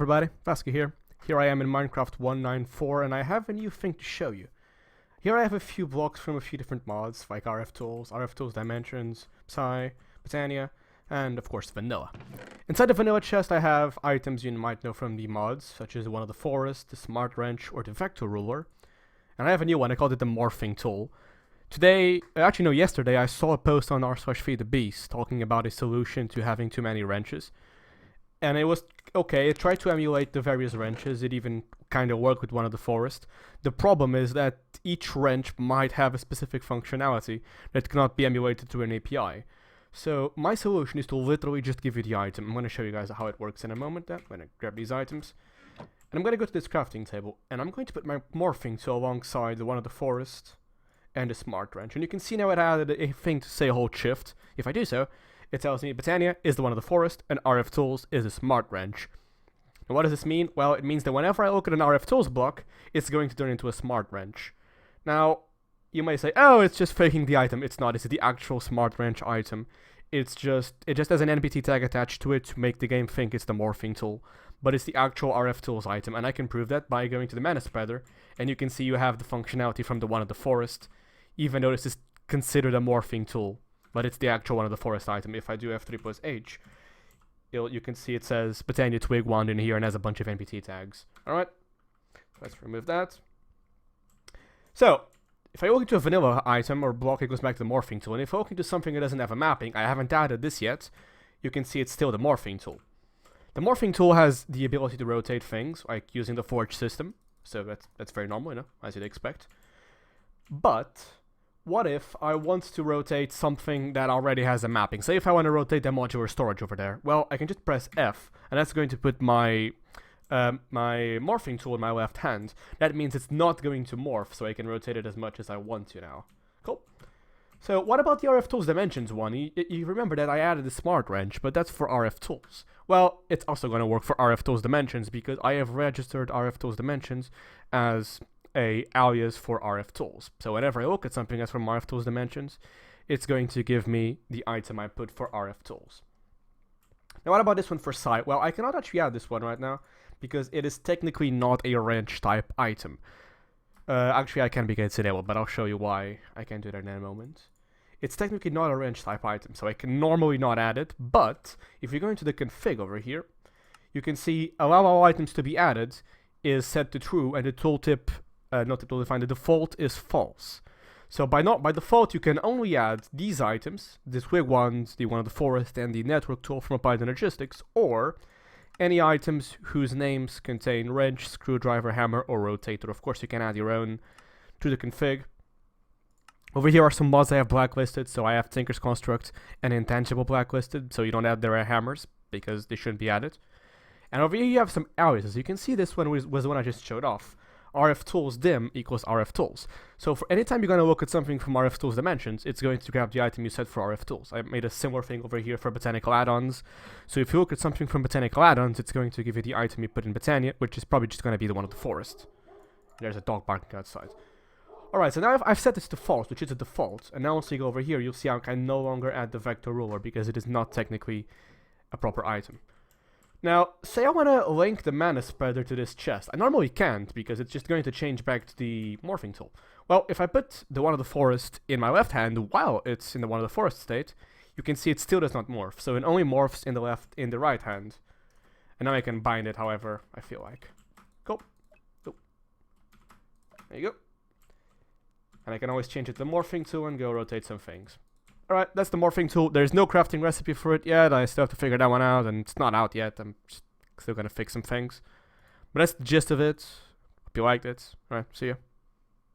Everybody, Vasky here. Here I am in Minecraft 1.9.4 and I have a new thing to show you. Here I have a few blocks from a few different mods like RF Tools Dimensions, Psy, Botania, and of course Vanilla. Inside the Vanilla chest I have items you might know from the mods, such as one of the Forest, the Smart Wrench, or the Vector Ruler. And I have a new one, I called it the Morphing Tool. Yesterday I saw a post on r/feedthebeast talking about a solution to having too many wrenches. And it was okay, it tried to emulate the various wrenches, it even kind of worked with one of the Forest. The problem is that each wrench might have a specific functionality that cannot be emulated through an API. So my solution is to literally just give you the item. I'm going to show you guys how it works in a moment. I'm going to grab these items. And I'm going to go to this crafting table. And I'm going to put my morphing tool alongside one of the Forest and the Smart Wrench. And you can see now it added a thing to say hold shift. If I do so, it tells me Botania is the one of the Forest and RF Tools is the Smart Wrench. And what does this mean? Well, it means that whenever I look at an RF Tools block, it's going to turn into a Smart Wrench. Now, you may say, oh, it's just faking the item. It's not. It's the actual Smart Wrench item. It just has an NPT tag attached to it to make the game think it's the Morphing Tool. But it's the actual RF Tools item, and I can prove that by going to the mana spreader, and you can see you have the functionality from the one of the Forest, even though this is considered a Morphing Tool. But it's the actual one of the Forest item. If I do F3 plus H, you can see it says Botania Twig Wand in here and has a bunch of NPT tags. Alright, let's remove that. So, if I look into a vanilla item or block, it goes back to the Morphing Tool. And if I look into something that doesn't have a mapping, I haven't added this yet, you can see it's still the Morphing Tool. The Morphing Tool has the ability to rotate things, like using the Forge system. So that's very normal, as you'd expect. But what if I want to rotate something that already has a mapping? Say if I want to rotate the modular storage over there. Well, I can just press F, and that's going to put my my morphing tool in my left hand. That means it's not going to morph, so I can rotate it as much as I want to now. Cool. So what about the RF Tools Dimensions one? You remember that I added the Smart Wrench, but that's for RF Tools. Well, it's also going to work for RF Tools Dimensions because I have registered RF Tools Dimensions as a alias for RF Tools. So whenever I look at something that's from RF Tools Dimensions, it's going to give me the item I put for RF Tools. Now what about this one for Psy? Well, I cannot actually add this one right now because it is technically not a wrench type item. Actually I can because it's enabled, but I'll show you why I can do that in a moment. It's technically not a wrench type item, so I can normally not add it, but if you go into the config over here, you can see allow all items to be added is set to true, and the tooltip the default is false. So by default, you can only add these items, the twig ones, the one of the Forest, and the network tool from Applied Energistics, or any items whose names contain wrench, screwdriver, hammer, or rotator. Of course, you can add your own to the config. Over here are some mods I have blacklisted, so I have Tinker's Construct and Intangible blacklisted, so you don't add their hammers, because they shouldn't be added. And over here you have some aliases. You can see this one was the one I just showed off. RF Tools dim equals RF Tools. So for any time you're going to look at something from RF Tools Dimensions, it's going to grab the item you set for RF Tools. I made a similar thing over here for Botanical Add-ons. So if you look at something from Botanical Add-ons, it's going to give you the item you put in Botania, which is probably just going to be the one of the Forest. There's a dog barking outside. Alright, so now I've set this to false, which is a default. And now once you go over here, you'll see I can no longer add the Vector Ruler because it is not technically a proper item. Now, say I want to link the mana spreader to this chest. I normally can't because it's just going to change back to the morphing tool. Well, if I put the one of the Forest in my left hand while it's in the one of the Forest state, you can see it still does not morph. So it only morphs in the right hand. And now I can bind it however I feel like. Cool. Cool. There you go. And I can always change it to the morphing tool and go rotate some things. Alright, that's the morphing tool. There's no crafting recipe for it yet. I still have to figure that one out, and it's not out yet. I'm still gonna fix some things. But that's the gist of it. Hope you liked it. Alright, see ya.